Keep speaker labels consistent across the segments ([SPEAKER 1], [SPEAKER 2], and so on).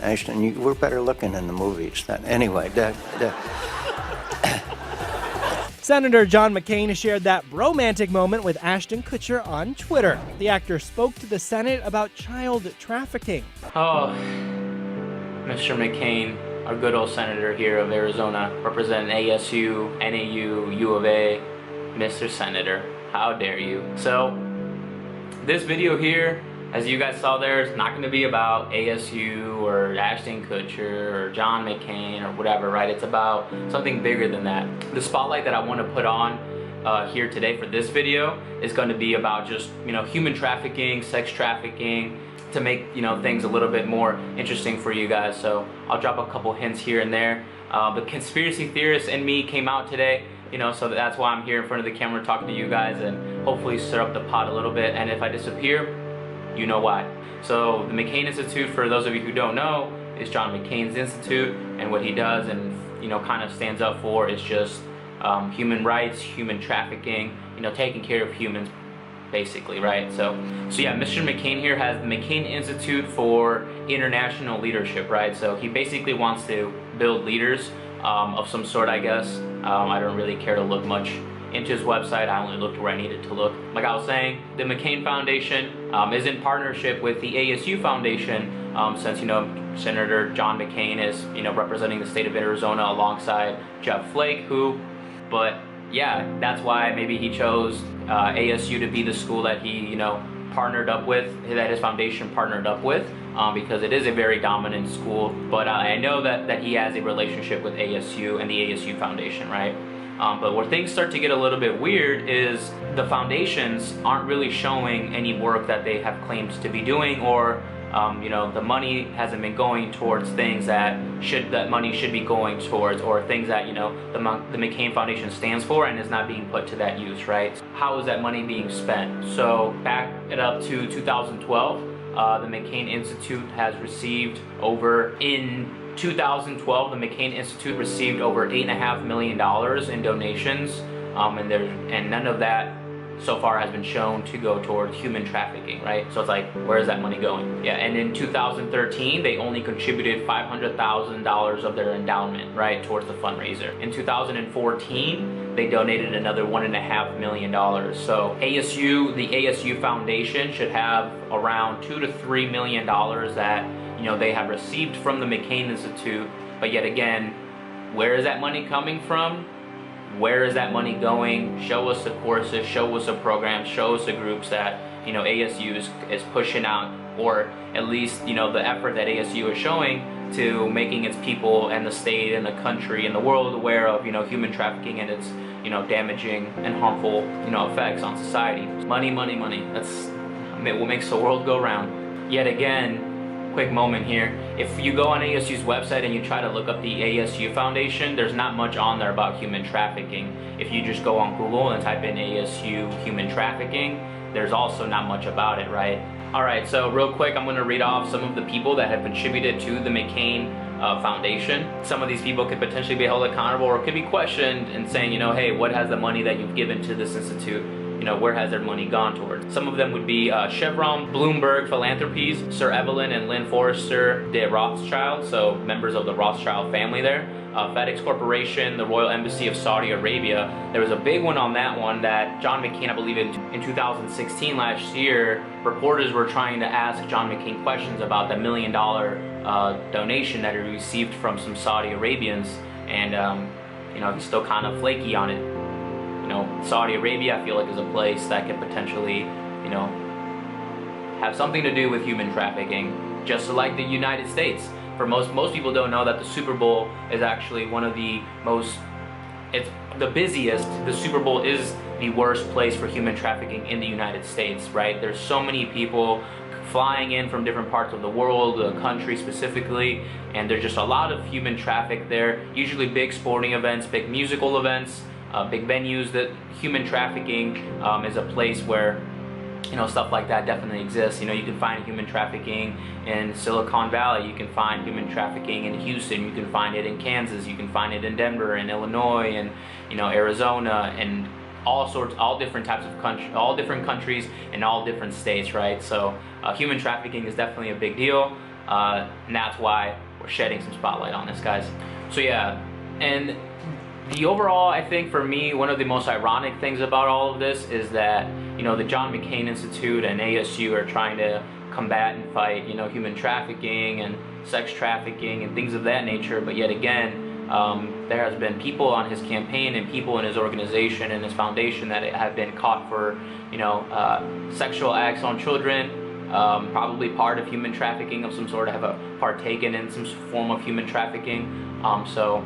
[SPEAKER 1] Ashton, you were better looking in the movies. Anyway,
[SPEAKER 2] Senator John McCain shared that romantic moment with Ashton Kutcher on Twitter. The actor spoke to the Senate about child trafficking.
[SPEAKER 3] Oh, Mr. McCain, our good old senator here of Arizona, representing ASU, NAU, U of A. Mr. Senator, how dare you? So, this video here, as you guys saw there, is not going to be about ASU or Ashton Kutcher or John McCain or whatever, right? It's about something bigger than that. The spotlight that I want to put on here today for this video is going to be about just, human trafficking, sex trafficking, to make, things a little bit more interesting for you guys. So I'll drop a couple hints here and there. The conspiracy theorist in me came out today, so that's why I'm here in front of the camera talking to you guys and hopefully stir up the pot a little bit. And if I disappear, you know why. So the McCain Institute, for those of you who don't know, is John McCain's institute, and what he does and kind of stands up for is just human rights, human trafficking, taking care of humans, basically, right? So yeah, Mr. McCain here has the McCain Institute for International Leadership, right? So he basically wants to build leaders of some sort, I guess. I don't really care to look much into his website. I only looked where I needed to look. Like I was saying, the McCain Foundation is in partnership with the ASU Foundation, since Senator John McCain is representing the state of Arizona alongside Jeff Flake, but yeah, that's why maybe he chose ASU to be the school that he partnered up with, that his foundation partnered up with, because it is a very dominant school. But I know that he has a relationship with ASU and the ASU Foundation, right? But where things start to get a little bit weird is the foundations aren't really showing any work that they have claimed to be doing, or the money hasn't been going towards things that money should be going towards, or things that the McCain Foundation stands for and is not being put to that use, right? How is that money being spent? So back it up to 2012, the McCain Institute has received in 2012, the McCain Institute received over $8.5 million in donations, and none of that so far has been shown to go toward human trafficking, right? So it's like, where is that money going? Yeah, and in 2013, they only contributed $500,000 of their endowment, right, towards the fundraiser. In 2014, they donated another $1.5 million. So the ASU Foundation should have around $2 to $3 million that they have received from the McCain Institute. But yet again, where is that money coming from? Where is that money going? Show us the courses, show us the programs, show us the groups that ASU is pushing out, or at least the effort that ASU is showing to making its people and the state and the country and the world aware of human trafficking and its damaging and harmful effects on society. Money, money, money. That's what makes the world go round. Yet again, quick moment here. If you go on ASU's website and you try to look up the ASU Foundation, there's not much on there about human trafficking. If you just go on Google and type in ASU human trafficking, there's also not much about it, right? Alright, so real quick, I'm going to read off some of the people that have contributed to the McCain Foundation. Some of these people could potentially be held accountable or could be questioned and saying, hey, what has the money that you've given to this institute, where has their money gone towards? Some of them would be Chevron, Bloomberg Philanthropies, Sir Evelyn and Lynn Forrester de Rothschild, so members of the Rothschild family there. FedEx Corporation, the Royal Embassy of Saudi Arabia. There was a big one on that one that John McCain, I believe in 2016, last year, reporters were trying to ask John McCain questions about the $1 million donation that he received from some Saudi Arabians, and he's still kind of flaky on it. Saudi Arabia, I feel like, is a place that could potentially, have something to do with human trafficking, just like the United States. For most people don't know that the Super Bowl is actually one of the it's the busiest. The Super Bowl is the worst place for human trafficking in the United States, right? There's so many people flying in from different parts of the world, the country specifically, and there's just a lot of human traffic there. Usually big sporting events, big musical events, big venues. That human trafficking is a place where stuff like that definitely exists. You can find human trafficking in Silicon Valley, you can find human trafficking in Houston, you can find it in Kansas, you can find it in Denver and Illinois and Arizona, and all different types of all different countries and all different states, right? So human trafficking is definitely a big deal. and that's why we're shedding some spotlight on this, guys. So yeah, and the overall, I think for me, one of the most ironic things about all of this is that, you know, the John McCain Institute and ASU are trying to combat and fight, you know, human trafficking and sex trafficking and things of that nature, but yet again, there has been people on his campaign and people in his organization and his foundation that have been caught for, you know, sexual acts on children, probably part of human trafficking of some sort, have partaken in some form of human trafficking. So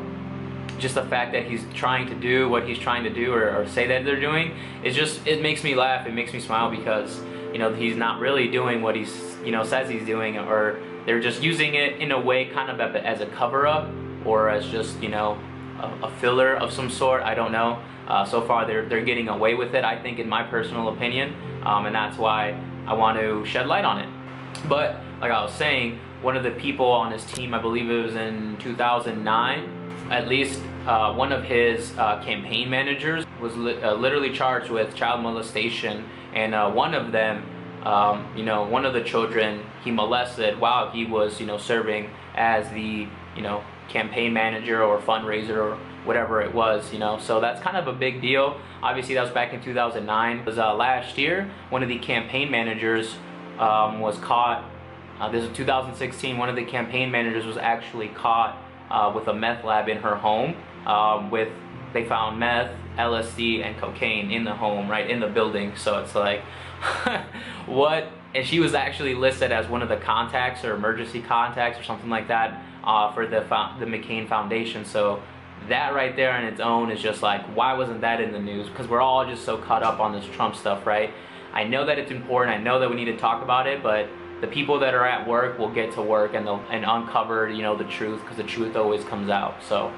[SPEAKER 3] just the fact that he's trying to do what he's trying to do, or say that they're doing, is just, it makes me laugh, it makes me smile, because, you know, he's not really doing what he's, you know, says he's doing, or they're just using it in a way kind of as a cover-up, or as just, you know, a filler of some sort. I don't know. So far they're getting away with it, I think, in my personal opinion, and that's why I want to shed light on it. But like I was saying, one of the people on his team, I believe it was in 2009, at least one of his campaign managers was literally charged with child molestation, and one of them, you know, one of the children he molested while he was, you know, serving as the, you know, campaign manager or fundraiser or whatever it was, you know. So that's kind of a big deal. Obviously that was back in 2009. It was last year, one of the campaign managers was caught. This is 2016. One of the campaign managers was actually caught with a meth lab in her home. They found meth, LSD, and cocaine in the home, right in the building. So it's like, what? And she was actually listed as one of the contacts or emergency contacts or something like that for the McCain Foundation. So that right there on its own is just like, why wasn't that in the news? Because we're all just so caught up on this Trump stuff, right? I know that it's important, I know that we need to talk about it, but the people that are at work will get to work and uncover, you know, the truth, because the truth always comes out. So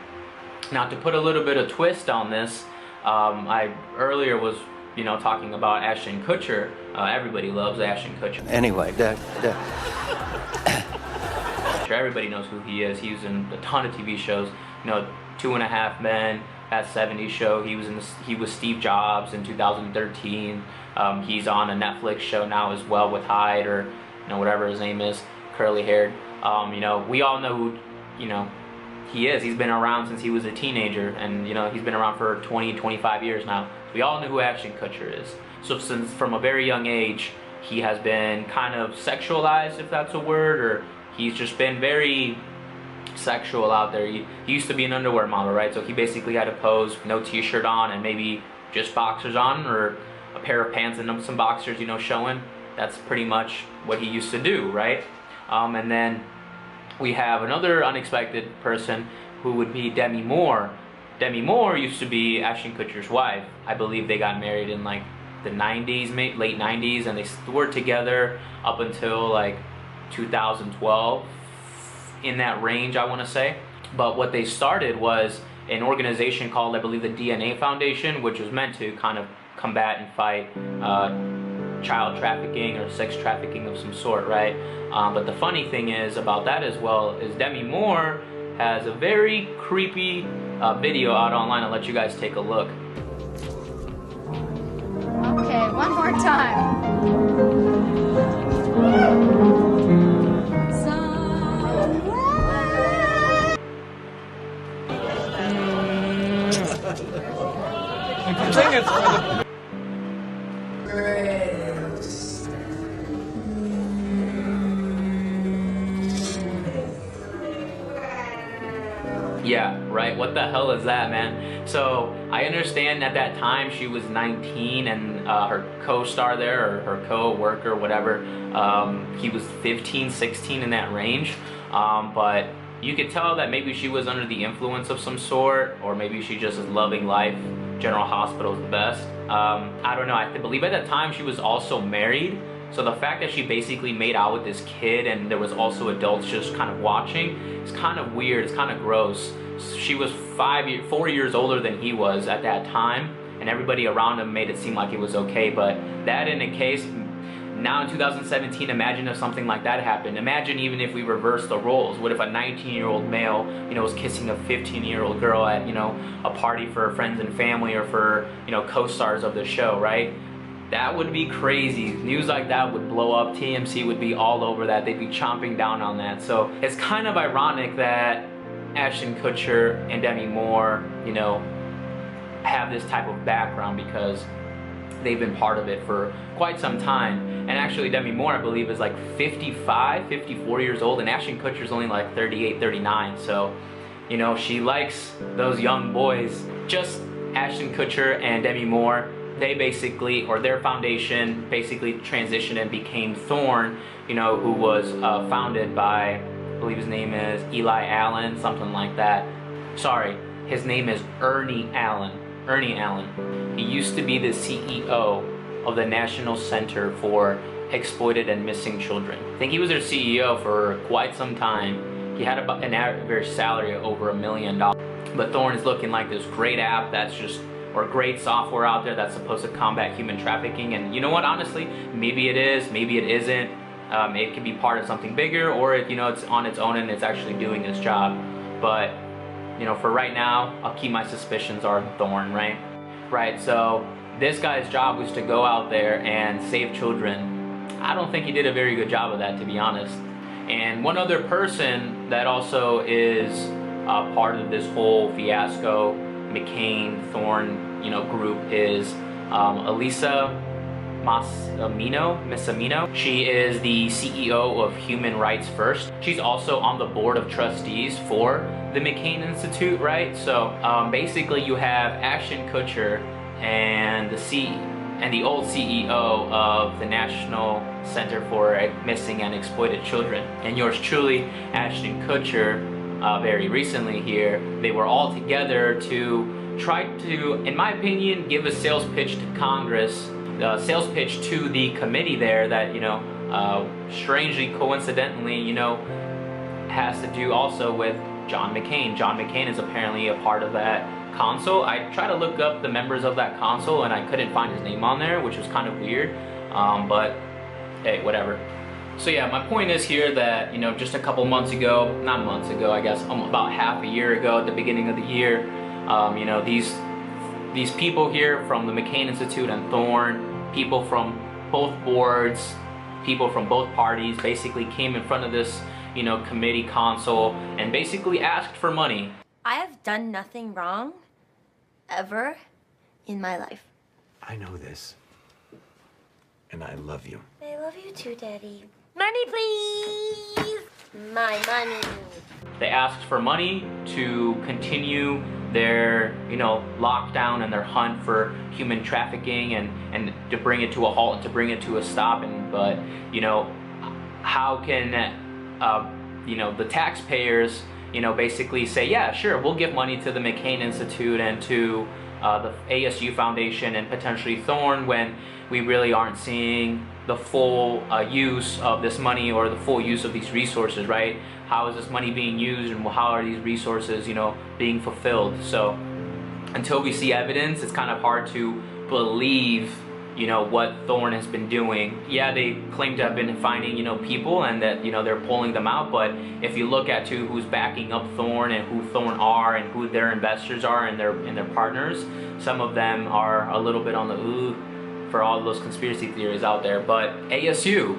[SPEAKER 3] now, to put a little bit of twist on this, I earlier was, you know, talking about Ashton Kutcher. Everybody loves Ashton Kutcher.
[SPEAKER 1] Anyway,
[SPEAKER 3] Everybody knows who he is. He was in a ton of TV shows. You know, 2.5 Men, that 70s show. He was Steve Jobs in 2013. He's on a Netflix show now as well with Hyde, or, you know, whatever his name is, curly haired. You know, we all know who, you know, he is. He's been around since he was a teenager, and, you know, he's been around for 20-25 years now. We all know who Ashton Kutcher is. So since from a very young age, he has been kind of sexualized, if that's a word, or he's just been very sexual out there. He used to be an underwear model, right? So he basically had to pose, no t-shirt on, and maybe just boxers on, or a pair of pants and some boxers, you know, showing. That's pretty much what he used to do, right? And then we have another unexpected person, who would be Demi Moore. Demi Moore used to be Ashton Kutcher's wife. I believe they got married in like the 90s, late 90s, and they were together up until like 2012, in that range, I want to say. But what they started was an organization called, I believe, the DNA Foundation, which was meant to kind of combat and fight child trafficking or sex trafficking of some sort, right? But the funny thing is about that as well is Demi Moore has a very creepy video out online. I'll let you guys take a look.
[SPEAKER 4] Okay, one more time.
[SPEAKER 2] I think it's for the...
[SPEAKER 3] Yeah, right. What the hell is that, man? So I understand at that time she was 19, and her co-star there, or her co-worker, whatever, he was 15, 16, in that range. But you could tell that maybe she was under the influence of some sort, or maybe she just is loving life. General Hospital is the best. I don't know. I believe at that time she was also married. So the fact that she basically made out with this kid, and there was also adults just kind of watching, it's kind of weird, it's kind of gross. She was 4 years older than he was at that time, and everybody around him made it seem like it was okay. But that in a case, now in 2017, imagine if something like that happened. Imagine even if we reversed the roles. What if a 19-year-old male, you know, was kissing a 15-year-old girl at, you know, a party for friends and family, or for, you know, co-stars of the show, right? That would be crazy. News like that would blow up. TMC would be all over that. They'd be chomping down on that. So it's kind of ironic that Ashton Kutcher and Demi Moore, you know, have this type of background because they've been part of it for quite some time. And actually Demi Moore, I believe, is like 55, 54 years old, and Ashton Kutcher's only like 38, 39. So, you know, she likes those young boys. Just Ashton Kutcher and Demi Moore, they basically, or their foundation basically transitioned and became Thorn, you know, who was founded by, I believe his name is Eli Allen, something like that. Sorry, his name is Ernie Allen. Ernie Allen. He used to be the CEO of the National Center for Exploited and Missing Children. I think he was their CEO for quite some time. He had about an average salary of over $1 million. But Thorn is looking like this great app that's just, or great software out there that's supposed to combat human trafficking. And you know what, honestly, maybe it is, maybe it isn't. It could be part of something bigger, or you know, it's on its own and it's actually doing its job. But you know, for right now, I'll keep my suspicions on Thorn, right? Right, so this guy's job was to go out there and save children. I don't think he did a very good job of that, to be honest. And one other person that also is part of this whole fiasco, McCain, Thorn, you know, group is Elisa Missamino. She is the CEO of Human Rights First. She's also on the board of trustees for the McCain Institute, right? So basically you have Ashton Kutcher and the old CEO of the National Center for Missing and Exploited Children, and yours truly, Ashton Kutcher, very recently here. They were all together to try to, in my opinion, give a sales pitch to Congress, sales pitch to the committee there that, you know, strangely, coincidentally, you know, has to do also with John McCain. John McCain is apparently a part of that council. I tried to look up the members of that council and I couldn't find his name on there, which was kind of weird, but hey, whatever. So yeah, my point is here that, you know, just a couple months ago, not months ago, I guess about half a year ago at the beginning of the year, you know, these people here from the McCain Institute and Thorn, people from both boards, people from both parties basically came in front of this, you know, committee council and basically asked for money.
[SPEAKER 5] I have done nothing wrong, ever, in my life.
[SPEAKER 6] I know this, and I love you.
[SPEAKER 5] I love you too, Daddy. Money, please! My money.
[SPEAKER 3] They asked for money to continue their, you know, lockdown and their hunt for human trafficking and to bring it to a halt and to bring it to a stop. But, you know, how can, you know, the taxpayers, you know, basically say, yeah, sure, we'll give money to the McCain Institute and to the ASU Foundation and potentially Thorn when we really aren't seeing the full use of this money or the full use of these resources, right? How is this money being used and how are these resources, you know, being fulfilled? So until we see evidence, it's kind of hard to believe, you know, what Thorn has been doing. Yeah, they claim to have been finding, you know, people and that, you know, they're pulling them out, but if you look at who's backing up Thorn and who Thorn are and who their investors are and their partners, some of them are a little bit on the ooh for all those conspiracy theories out there. But ASU,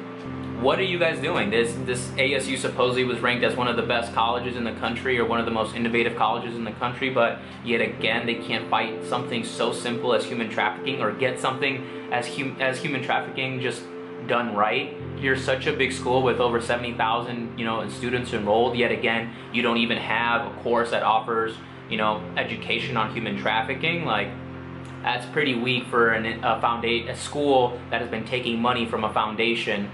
[SPEAKER 3] what are you guys doing? This ASU supposedly was ranked as one of the best colleges in the country or one of the most innovative colleges in the country, but yet again they can't fight something so simple as human trafficking or get something as human trafficking just done right. You're such a big school with over 70,000, you know, students enrolled, yet again you don't even have a course that offers, you know, education on human trafficking. Like, that's pretty weak for a school that has been taking money from a foundation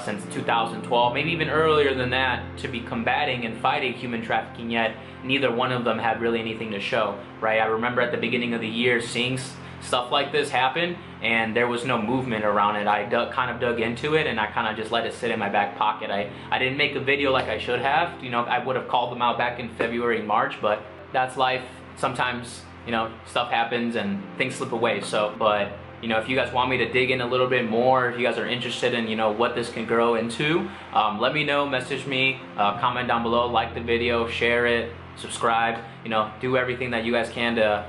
[SPEAKER 3] since 2012, maybe even earlier than that, to be combating and fighting human trafficking, yet neither one of them had really anything to show, right? I remember at the beginning of the year seeing stuff like this happen and there was no movement around it. I kind of dug into it and I kind of just let it sit in my back pocket. I didn't make a video like I should have. You know, I would have called them out back in February and March, but that's life. Sometimes, you know, stuff happens and things slip away. So, but, you know, if you guys want me to dig in a little bit more, if you guys are interested in, you know, what this can grow into, let me know, message me, comment down below, like the video, share it, subscribe, you know, do everything that you guys can to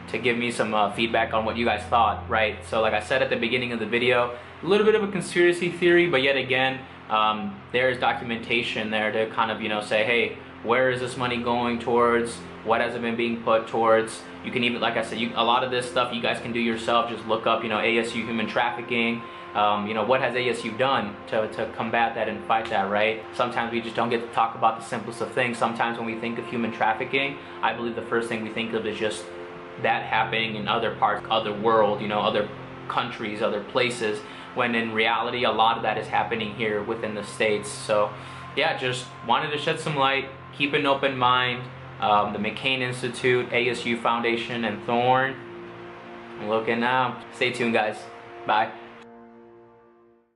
[SPEAKER 3] to give me some feedback on what you guys thought, right? So like I said at the beginning of the video, a little bit of a conspiracy theory, but yet again, there's documentation there to kind of, you know, say, hey, where is this money going towards? What has it been being put towards? You can even, like I said, a lot of this stuff you guys can do yourself. Just look up, you know, ASU human trafficking. You know, what has ASU done to combat that and fight that, right? Sometimes we just don't get to talk about the simplest of things. Sometimes when we think of human trafficking, I believe the first thing we think of is just that happening in other parts, other world, you know, other countries, other places, when in reality a lot of that is happening here within the States. So yeah, just wanted to shed some light, keep an open mind. The McCain Institute, ASU Foundation, and Thorn. Looking out. Stay tuned, guys. Bye.